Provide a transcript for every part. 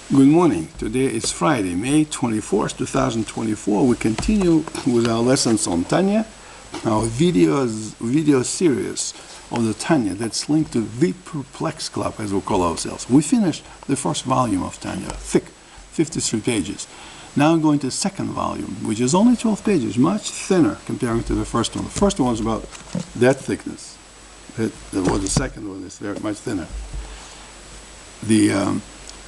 Good morning. Today is Friday, May 24th, 2024. We continue with our lessons on Tanya, our video series of the Tanya that's linked to the Perplex Club, as we call ourselves. We finished the first volume of Tanya, thick, 53 pages. Now I'm going to the second volume, which is only 12 pages, much thinner comparing to the first one. The first one was about that thickness. The second one is very much thinner.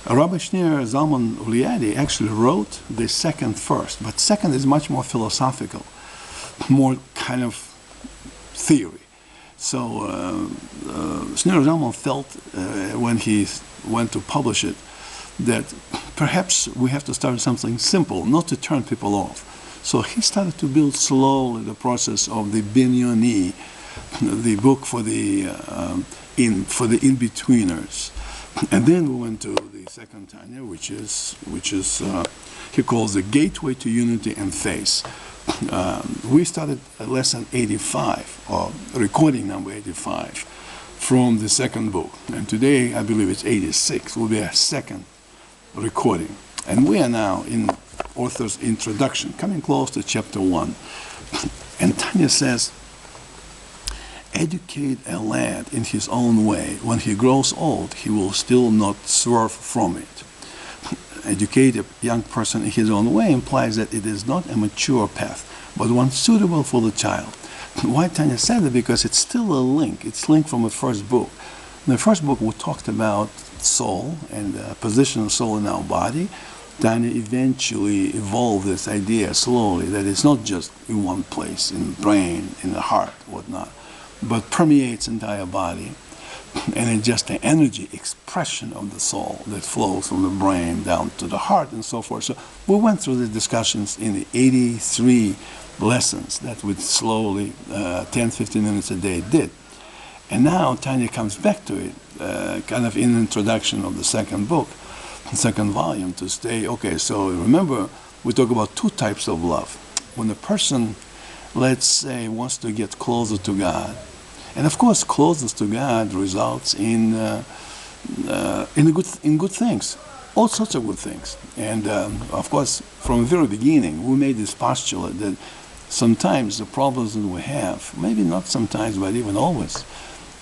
Rabbi Shneur Zalman Liadi actually wrote the second first, but second is much more philosophical, more kind of theory. So Shneur Zalman felt when he went to publish it that perhaps we have to start something simple, not to turn people off. So he started to build slowly the process of the Binyoni, the book for the in-betweeners. And then we went to the second Tanya, which is he calls the Gateway to Unity and Faith. We started at lesson 85, or recording number 85, from the second book. And today, I believe it's 86, will be a second recording. And we are now in author's introduction, coming close to chapter 1. And Tanya says, educate a lad in his own way. When he grows old, he will still not swerve from it. Educate a young person in his own way implies that it is not a mature path, but one suitable for the child. Why Tanya said that? Because it's still a link. It's linked from the first book. In the first book, we talked about soul and the position of soul in our body. Tanya eventually evolved this idea slowly that it's not just in one place, in the brain, in the heart, whatnot, but permeates entire body, and it's just the energy expression of the soul that flows from the brain down to the heart and so forth. So we went through the discussions in the 83 lessons that we slowly, 10-15 minutes a day did. And now Tanya comes back to it, kind of in the introduction of the second book, the second volume, to say, okay, so remember, we talk about two types of love. When a person, let's say, wants to get closer to God, and of course, closeness to God results in good things, all sorts of good things. And of course, from the very beginning, we made this postulate that sometimes the problems that we have, maybe not sometimes, but even always,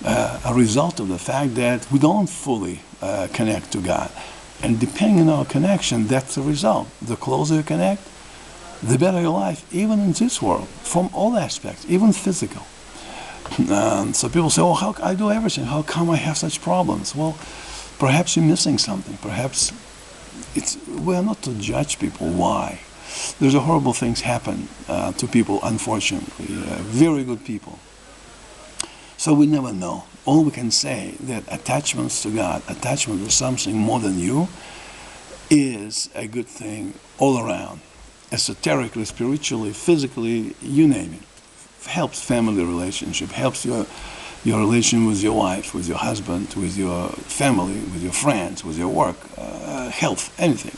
are a result of the fact that we don't fully connect to God. And depending on our connection, that's the result. The closer you connect, the better your life, even in this world, from all aspects, even physical. So people say, oh, how I do everything, how come I have such problems? Well, perhaps you're missing something. Perhaps we are not to judge people. Why? There's horrible things happen to people, unfortunately, very good people. So we never know. All we can say that attachments to God, attachment to something more than you, is a good thing all around. Esoterically, spiritually, physically, you name it. Helps family relationship, helps your relation with your wife, with your husband, with your family, with your friends, with your work, health, anything.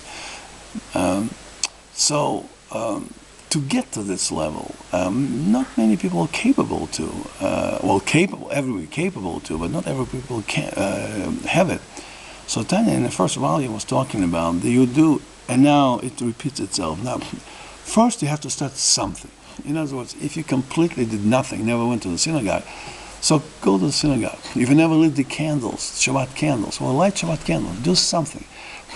So to get to this level, not many people are capable to. Everybody capable to, but not every people can have it. So Tanya in the first volume was talking about that you do, and now it repeats itself. Now, first you have to start something. In other words, if you completely did nothing, never went to the synagogue, so go to the synagogue. If you never lit the candles, Shabbat candles, well, light Shabbat candles, do something.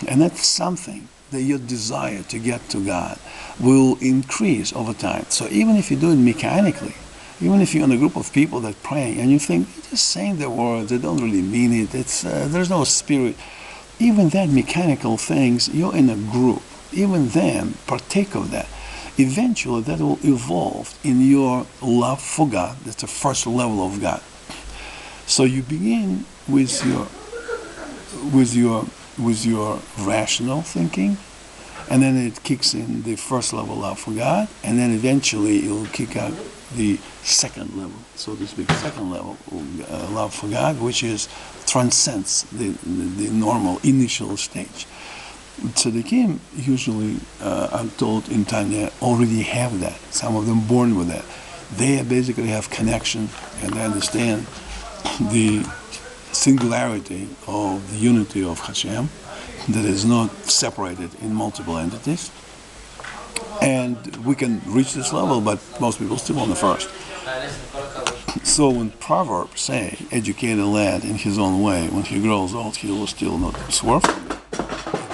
And that something, that your desire to get to God, will increase over time. So even if you do it mechanically, even if you're in a group of people that are praying, and you think, they're just saying the words, they don't really mean it, there's no spirit. Even that mechanical things, you're in a group. Even then, partake of that. Eventually, that will evolve in your love for God. That's the first level of God. So you begin with your rational thinking, and then it kicks in the first level love for God, and then eventually it will kick out the second level, so to speak, second level love for God, which transcends the normal initial stage. Tzaddikim usually, I'm told in Tanya, already have that. Some of them born with that. They basically have connection, and they understand the singularity of the unity of Hashem that is not separated in multiple entities. And we can reach this level, but most people still on the first. So when Proverbs say, educate a lad in his own way, when he grows old, he will still not swerve from it.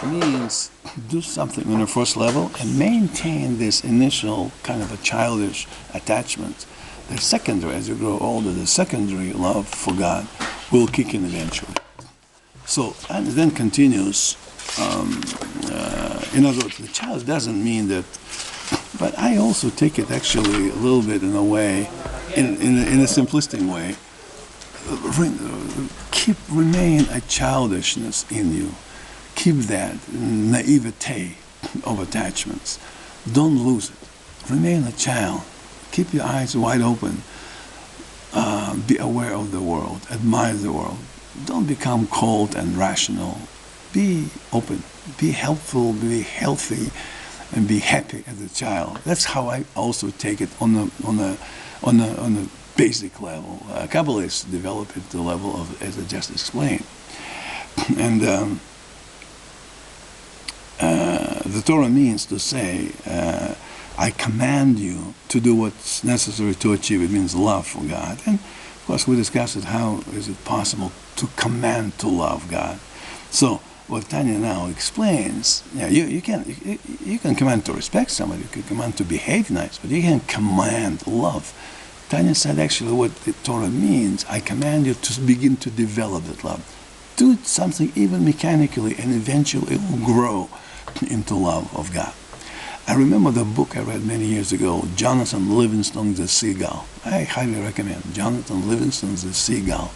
It means do something on the first level and maintain this initial kind of a childish attachment. The secondary, as you grow older, the secondary love for God will kick in eventually. So, and it then continues. In other words, the child doesn't mean that, but I also take it actually a little bit in a way, in a simplistic way. Remain a childishness in you. Keep that naivete of attachments. Don't lose it. Remain a child. Keep your eyes wide open. Be aware of the world. Admire the world. Don't become cold and rational. Be open. Be helpful. Be healthy, and be happy as a child. That's how I also take it on the basic level. Kabbalists develop it to the level of, as I just explained, and the Torah means to say, I command you to do what's necessary to achieve. It means love for God. And of course we discussed it, how is it possible to command to love God. So what Tanya now explains, you can command to respect somebody, you can command to behave nice, but you can't command love. Tanya said actually what the Torah means, I command you to begin to develop that love. Do something even mechanically, and eventually it will grow into love of God. I remember the book I read many years ago, Jonathan Livingston the Seagull. I highly recommend Jonathan Livingston the Seagull.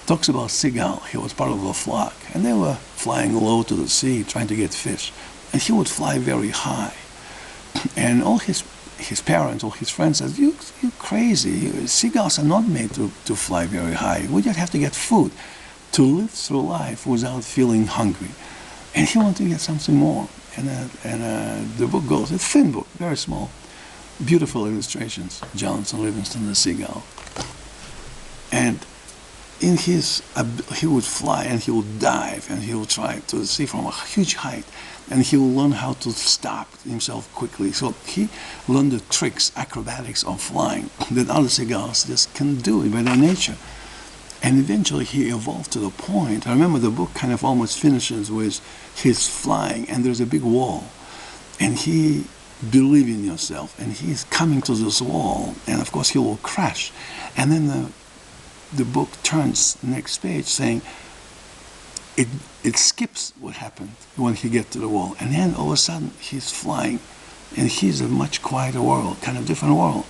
Talks about seagull. He was part of a flock, and they were flying low to the sea trying to get fish. And he would fly very high. And all his parents, all his friends said, you're crazy. Seagulls are not made to fly very high. We just have to get food to live through life without feeling hungry. And he wanted to get something more. And the book goes, it's a thin book, very small, beautiful illustrations, Jonathan Livingston the Seagull. And in his, he would fly and he would dive and he would try to see from a huge height, and he will learn how to stop himself quickly. So he learned the tricks, acrobatics of flying that other seagulls just can do it by their nature. And eventually he evolved to the point, I remember the book kind of almost finishes with his flying and there's a big wall. And he believe in yourself, and he's coming to this wall, and of course he will crash. And then the book turns next page saying it skips what happened when he gets to the wall, and then all of a sudden he's flying, and he's a much quieter world, kind of different world.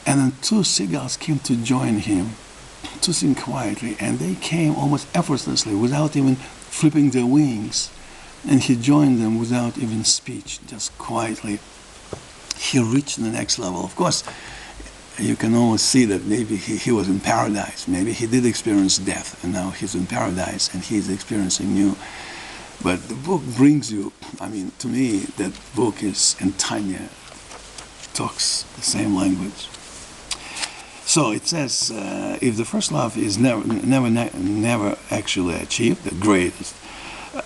And then two seagulls came to join him to sing quietly, and they came almost effortlessly without even flipping their wings, and he joined them without even speech, just quietly. He reached the next level. Of course, you can almost see that maybe he was in paradise. Maybe he did experience death, and now he's in paradise, and he's experiencing new. But the book brings you, I mean, to me, that book is, and Tanya talks the same language. So it says, if the first love is never actually achieved, the greatest,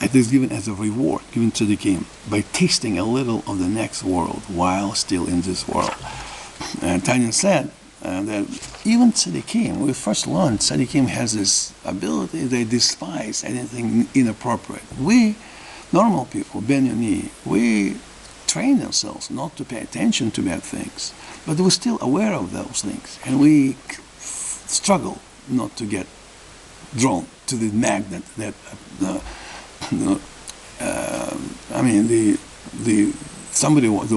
it is given as a reward, given to the king, by tasting a little of the next world while still in this world. Tanya said that even tzaddikim, we first learned tzaddikim has this ability, they despise anything inappropriate. We, normal people, Ben Yoni, we train ourselves not to pay attention to bad things, but we're still aware of those things, and we struggle not to get drawn to the magnet that the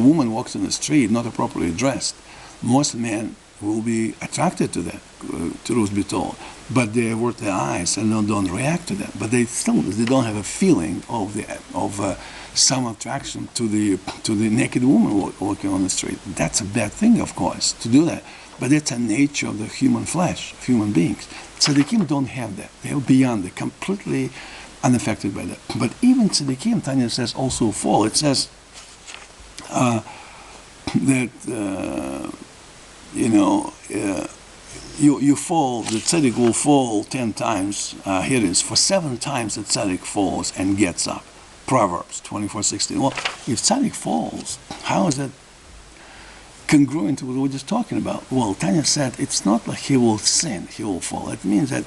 woman walks in the street not appropriately dressed. Most men will be attracted to that, truth be told, but they avert their eyes and don't react to that. But they don't have a feeling of some attraction to the naked woman walking on the street. That's a bad thing, of course, to do that. But that's a nature of the human flesh, of human beings. Tzaddikim don't have that. They're beyond it, completely unaffected by that. But even tzaddikim, Tanya says, also fall. It says that you fall, the tzaddik will fall 10 times. Here it is. For 7 times the tzaddik falls and gets up. Proverbs 24:16. Well, if tzaddik falls, how is that congruent to what we're just talking about? Well, Tanya said it's not like he will sin, he will fall. It means that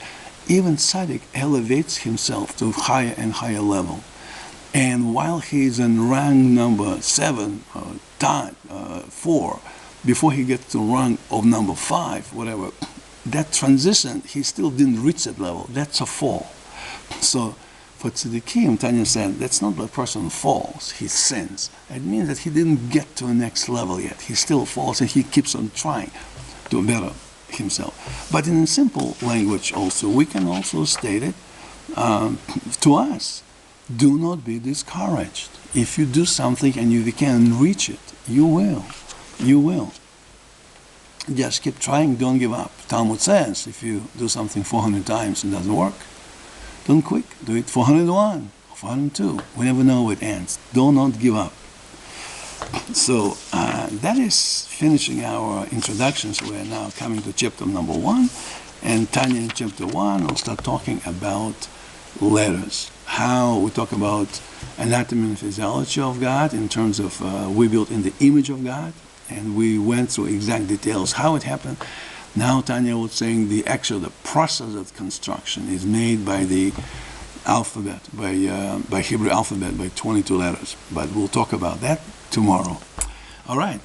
even tzaddik elevates himself to higher and higher level. And while he's in rank number 7, 4, before he gets to rank of number 5, whatever, that transition, he still didn't reach that level. That's a fall. So for tzaddikim, Tanya said, that's not the person falls, he sins. It means that he didn't get to the next level yet. He still falls and he keeps on trying to better himself. But in simple language also, we can also state it to us. Do not be discouraged. If you do something and you can reach it, you will. You will. Just keep trying, don't give up. Talmud says, if you do something 400 times and it doesn't work, don't quit. Do it 401, 402. We never know where it ends. Do not give up. So that is finishing our introductions. We are now coming to chapter number 1. And Tanya in chapter 1 will start talking about letters. How we talk about anatomy and physiology of God in terms of we built in the image of God. And we went through exact details how it happened. Now Tanya was saying the process of construction is made by the alphabet, by Hebrew alphabet, by 22 letters. But we'll talk about that tomorrow. All right.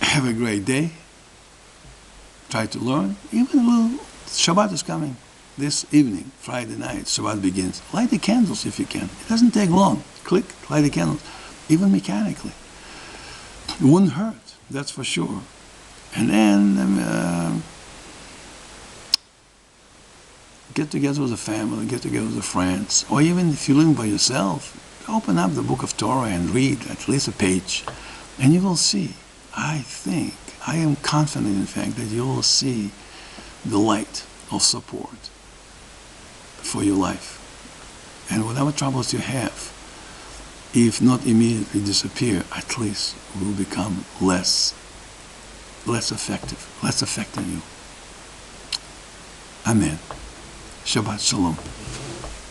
Have a great day. Try to learn. Even a little. Shabbat is coming. This evening, Friday night, Shabbat begins. Light the candles if you can. It doesn't take long. Click, light the candles. Even mechanically. It wouldn't hurt, that's for sure. And then get together with a family, get together with friends, or even if you're living by yourself, open up the book of Torah and read at least a page, and you will see, I am confident in fact that you will see the light of support for your life. And whatever troubles you have, if not immediately disappear, at least will become less effective, less affecting you. Amen. Shabbat Shalom.